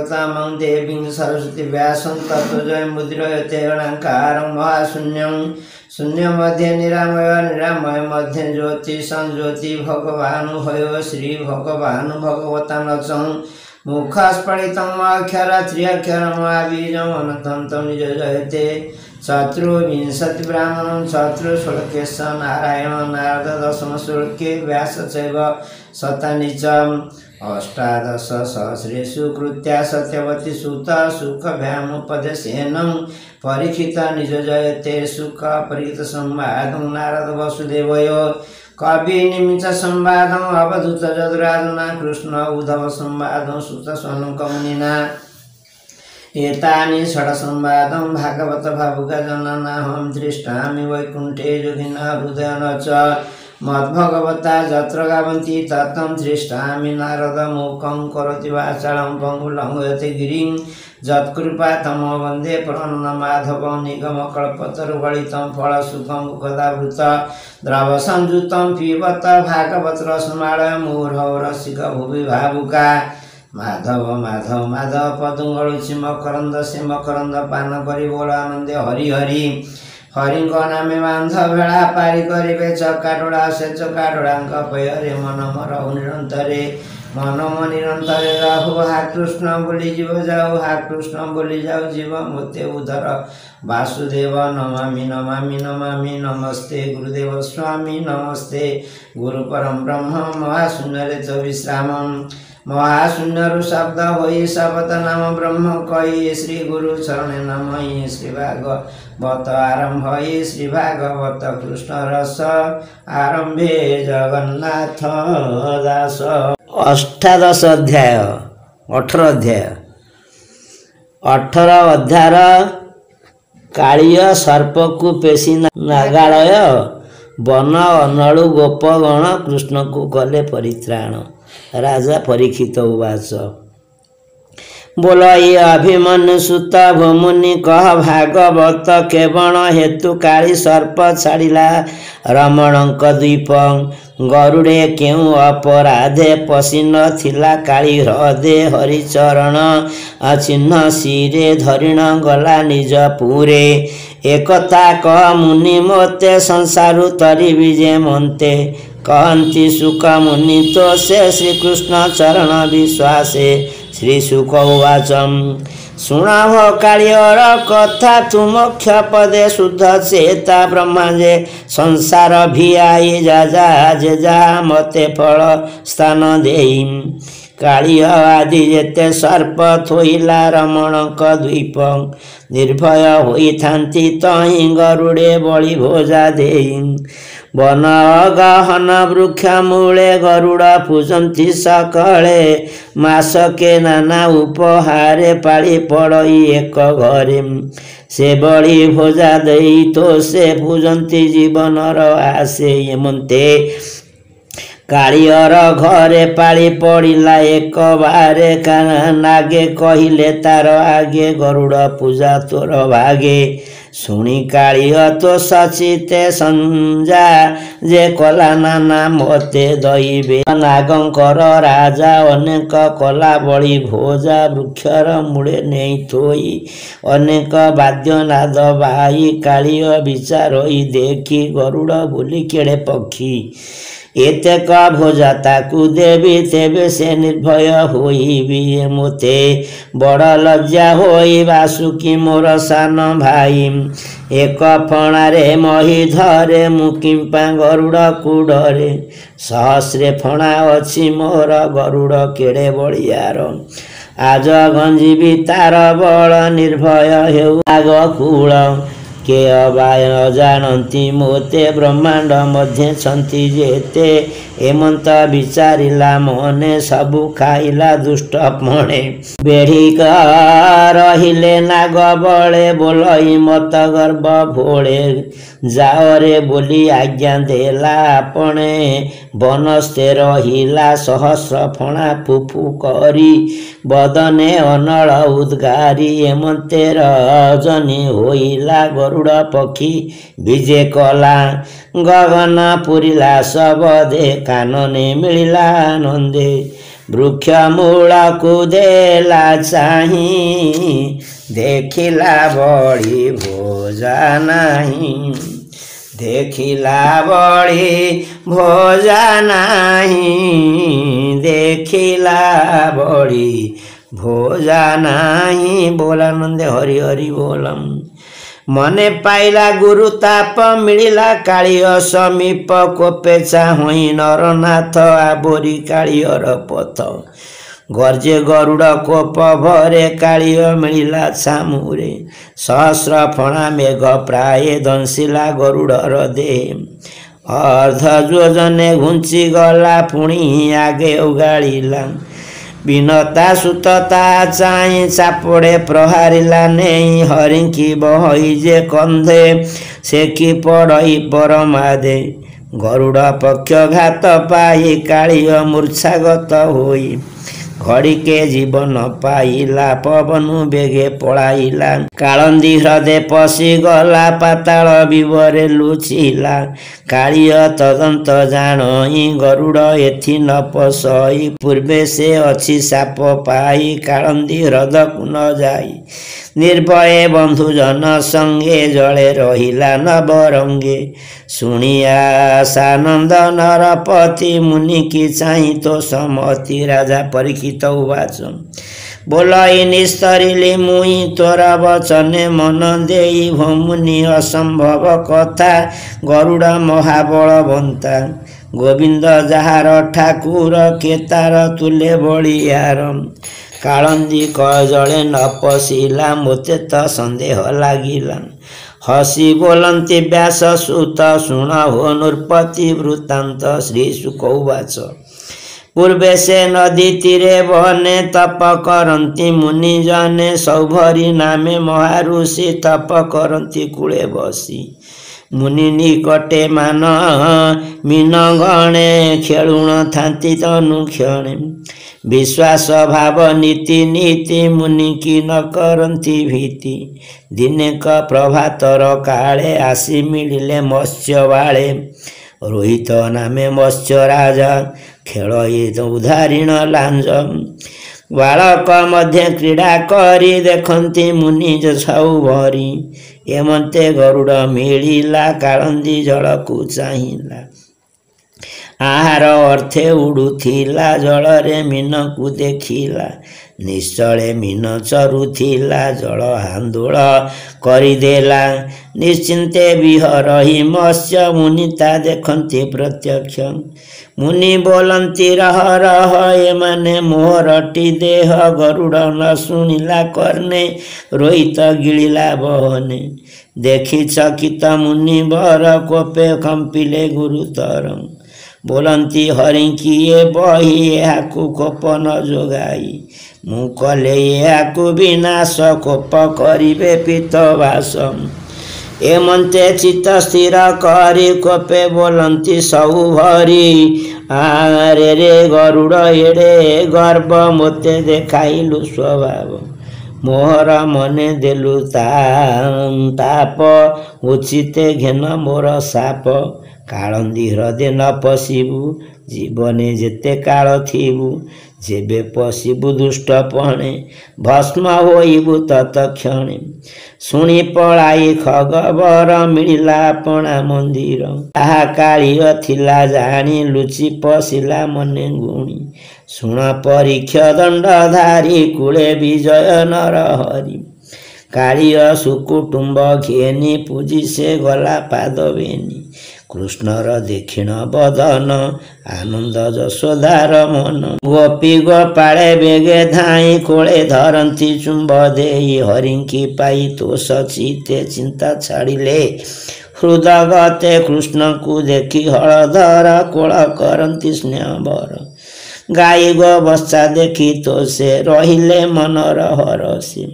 प्रतामं देवीं सरस्वती व्यासं ततो जयमुद्रयते गणाकारं महाशून्यं शून्य मध्ये निरामय निरामय मध्ये ज्योति संज्योति भगवानुभयो श्री भगवान् भगवता नचं मुखस्फलितं अक्षर त्र्यक्षरम् आबीजम् अनन्तं निज जयते चतुर्विंशति ब्राह्मणं चतुर्श्लोकेश नारायण नारद दशम श्लोके व्यास चैव शतानि च अष्टादश सहस्रेषु कृत्या सत्यवती सुत सुखभ्यामुपदेशेन परीक्षित निज जयते सुख परीक्षित संवादं नारद वसुदेवयो कवि निमित्त संवादं अवधूत जदुराजना कृष्ण उद्धव संवादं सुत सनक मुनिना एतानि षड संवादं भागवत भावुका जनानाहं दृष्टामि वैकुण्ठे योगिनः हृदयेन च मद्भगवता यत्र गावन्ति ततं दृष्टामि नारद मूकं करोति वाचालं पङ्गुलङ्घयते गिरिं यत्कृपातम वन्दे प्रणमाधवं निगमकल्पतरुगलितं फलसुखं मुखदावृत द्रवसंयुतं पिबत भागवत रसमालय मूढौ रसिक भुवि भावुका माधव माधव माधव पदुंगलुचि मकरंद से मकरंद पान करी बोल आनंदे हरि हरि हरि नामे बांध भेड़ा पारी करे चकाटोड़ा से चकाटोड़ांक पयरे मन मरहु निरंतरे मन निरंतरे रहु हा कृष्ण बोली जीव जाऊ हा कृष्ण बोली जाऊ जीव मोते उधर वासुदेव नमामि नमामि नमामि नमस्ते गुरुदेव स्वामी नमस्ते गुरु परम ब्रह्म महाशून्य च विश्रामम् महाशून्य शब्द होई शब्द नाम ब्रह्म कही श्री गुरु चरण नमः श्री भागवत आरंभ श्री भागवत कृष्ण रस आरंभे जगन्नाथ दास। अष्टादश अध्याय 18 अध्याय 18 अध्याय कालिय सर्प को पेशी नागालय वन अनलु गोपगण कृष्ण को गले परित्राण। राजा परीक्षित उवाच बोल ये अभिमन्यु सुत भमुनि कह भागवत केवण हेतु काली सर्प छाड़िला रमणक द्वीप गरुड़े क्यों अपराधे पशि न थिला काली हृदे हरिचरण चिन्ह सिरे धरिण गला निज पुरे एकता कह मुनि मोते संसारु तरी विजे मन्ते कहती सुख मुनि तो से श्रीकृष्ण चरण विश्वासे श्री सुख उवाचम शुणाभ कालियर कथा तुम क्षपदे शुद्ध चेता ब्रह्मा जे संसार भियाई जा जा जे जा मते फल स्थान देई कालिय आदि जेते सर्प थोइला रमणक द्वीप निर्भय होई थांती तही गरुड़े बलि भोजा देई वन गहन वृक्ष मूले गरुड़ पूजंती सकले मासके नाना उपहारे पाड़ी पड़ई एक घरे से बड़ी भोजा दई तो से पूजंती जीवनर आसे एमंते कालियर घरे पाड़ी पड़िला एक बारे नागे कहिले तार आगे गरुड़ पूजा तोर भागे शुणी कालिय तो सचिते संजा जे कला नाना मते दैबे नागंकर राजा अनेक कला बड़ी भोजा वृक्षर मूले नहीं थोई अनेक वाद्यनाद बाई कालिय विचारई देखी गरुड़ बोली केड़े पक्षी एतेक भोजा ताकू देवी तेबे से निर्भय होइबी मोते बड़ लज्जा होई वासुकी मोर सान भाई एक फणारे मही धरे मुकिंपा गरुड़ कुडरे सहस्रे फणा अछि मोर गरुड़ केड़े बड़ियार आज गंजीबी तार बल निर्भय हेउ आग कूल के अबाय अजानती मोते ब्रह्मांड मध्य छंती जेते एमंत विचारिला मने सबु खाइला दुष्ट मणे बेढ़िक रहिले नाग बळे बोलई मत गर्भ भोळे जाओ रे बोली आज्ञा देला आपणे बनस्ते रहिला सहस्र फणा फुफु करी बदने अनल उद्गारी एमंते रजनी होइला गरुड़ पक्षी विजे कला गगन पुरिला सब दे कानने मिलिला आनंदे वृक्ष मूलकु देला चाही देखिला बड़ी भोजा नाही देखिला बड़ी भोजा नाही देखिला बड़ी भोजा नाही। बोलानंदे हरि हरि बोलम। मने पाइला गुरु ताप मिलिला कालिय समीप कोपे चाहई नरनाथ आबोरी कालियर पथ गर्जे गरुड़ कोप भरे कालिय मिलिला छामुरे सहस्र फणा मेघ प्राय दंशिला गरुड़र देह अर्ध योजने घुंची गला पुणी आगे उगाड़िला बिनता सुतता चाई चापड़े प्रहारिला नहीं हरिंकी बहई जे कंधे से कि पड़ई परमादे गरुड़ पक्षघात पाई कालिय मूर्छागत होई घड़िके जीवन पाइला पवनु बेगे पड़ाइला कालंदी हृदय पशि गला पाताल विवरे लुचिला कालिय तदंत जाणई गरुड़ एथि न पसई पूर्वे से अच्छी साप पाई कालंदी हृदयकु न जाई निर्भय बंधुजन संगे जले रहिला नवरंगे शुणिया सानंद नरपति मुनि की चाही तो समति राजा परीक्षित उवाच बोलई निस्तरिली मुई तोरा वचने मन देई भमुनि असंभव कथा गरुड़ महाबलवंता गोविंद जार ठाकुर केतार तुले बलियार कालंदी कजले न पशिला मोते त संदेह लागिला हसी बोलंती व्यास सुत शुण हो नृपति वृत्तांत श्री शुक उवाच पूर्वे से नदी तीरे बने तप करती मुनि जने सौभरी नामे महाऋषि तप करती कूले बसी मुनि निकटे मान मीन गणे खेलुण थांती तनुक्षणे विश्वास भाव नीति नीति मुनि की न करती भीति दिने क प्रभातर काले आसी मिलिले मत्स्य बाळे रोहित नामे मत्स्य राजा खेल उदाहरण लांज बालक मध्य क्रीड़ा करी देखती मुनि छऊ भरी एमंते गरुड़ मिलिला कालंदी जल को चाहिला आहार अर्थे उड़ुथिला जलरे मीन को देखिला निश्चले मीन चरुथिला जल हांदोल करिदेला निश्चिंते विहरही मत्स्य मुनिता देखती प्रत्यक्ष मुनि बोलंती रह रह एमाने मोहरटी देह गरुड़ न शुणिला कर्णे रोहित गिलिला बहने देखि चकित मुनि बर कोपे कंपिले गुरुतर बोलंती हरि किए बही याकू कोप न जोगाई मु कले याकू विनाश कोप करिबे पितवास एमंते चित्त स्थिर करी कोपे बोलंती सबु भरी आरे रे गरुड़ एड़े गर्व मोते देखाइलु स्वभाव मोहर मने देलु ताप उचिते घेन मोर साप कालंदी हृदय न पशिबु जीवने जेते काल थिबु जेबे पशिबु दुष्ट पणे भस्म होइबु तत्क्षणे शुणी पलाई खगबर मिलिला अपना मंदिर ताहा कालिय थिला जानी लुचि पशिला मने गुणी शुण परीक्ष दंडधारी कूले विजय नरहरि कालिय सुकुटुंब घेनी पूजी से गला पादवेनी कृष्णर दक्षिण बदन आनंद यशोदार मन गोपी गोपाळे बेगे धाई कोले धरती चुंब देई हरिंकी पाई तो सचिते चिंता छाड़िले हृदगते कृष्ण को देखी हलधर कोल करती स्नेहबर गाई गो बच्चा देखी तो से रहिले मनर हरसी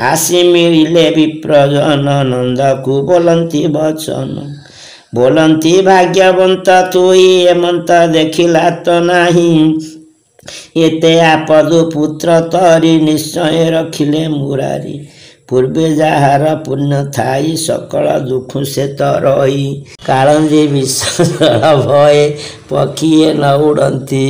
आसी मिलिले विप्रजन नंद को बोलंती वचन बोलंती भाग्यवंत तुई एमंत देखिला तो नहीं एते आपदु पुत्र तरी निश्चय रखिले मुरारी पूर्वे जार पुण्य थाई सकल दुख से तरही कालंदी विश्वास भये पक्षीए न उड़ती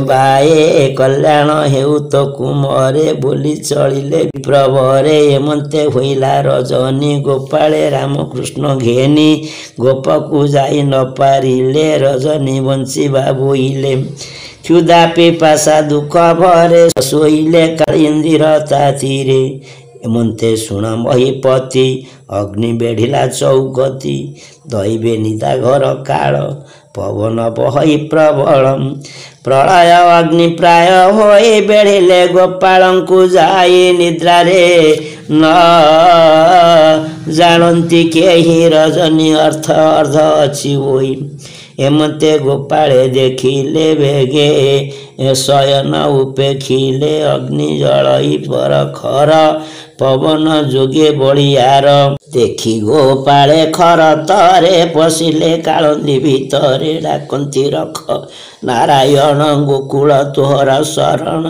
बाए कल्याण हेउ तो कुमरे बोली चलिले प्रभरे एमंते होइला रजनी गोपाले रामकृष्ण घेनी गोप को जाई न पारिले रजनी बंशीबा बोइले क्षुधा पिपासा दुख भरे शोइले कालिंदीर तातीरे एमंते शुण महीपति अग्नि बेढ़िला चौकती दैवे निदा घर काल पवन बहई प्रबल प्रलय अग्नि प्राय होई बेढ़िले गोपाल को जाई निद्रा रे न जानती केही रजनी अर्थ अर्ध अच्छी होई एमते गोपाले देखिले बेगे शयन उपेखिले अग्नि जलई पर खर पवन जोगे बलियार देखी गोपाले खर तरे पशिले कालंदी भितरे डाकंती रख नारायण गोकुल तोहरा शरण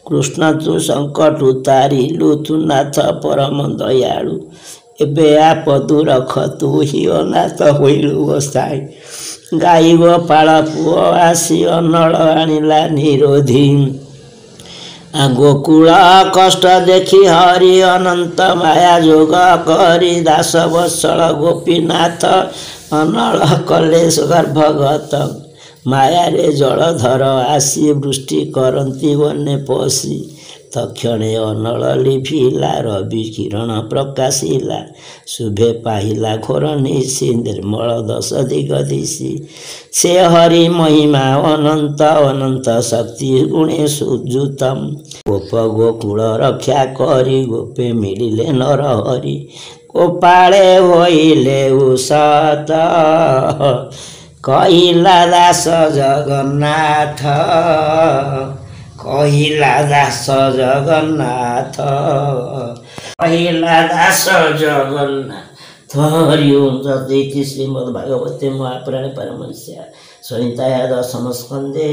कृष्ण तू संकट उतारिलु तू नाथ परम दयालु एबे आपदु रख तू ही अनाथ होइलु गोसाई गाई गोपाल पुओ आसी अनल आनिला निरोधी गोकुल कष्ट देखी हरि अनंत माया जोग करी दास वत्सल गोपीनाथ अनल कले गर्भगत माया रे जलधर आसी वृष्टि करती वने पशी तक्षणे अनल लिभिला रवि किरण प्रकाशिला शुभे पाहिला घोर निशी निर्मल दश दिग दिशी से हरि महिमा अनंत अनंत शक्ति गुणे सुजुतम गोप गोकुल रक्षा करी गोपे मिलिले नर हरि गोपाले होइले उषत कहिला दास जगन्नाथ कहिला दास जगन्नाथ कहिला दास जगन्नाथ हरि ओम जय श्रीमद् भागवते महापुराणे परमहंस्या संहिताया दशम स्कंदे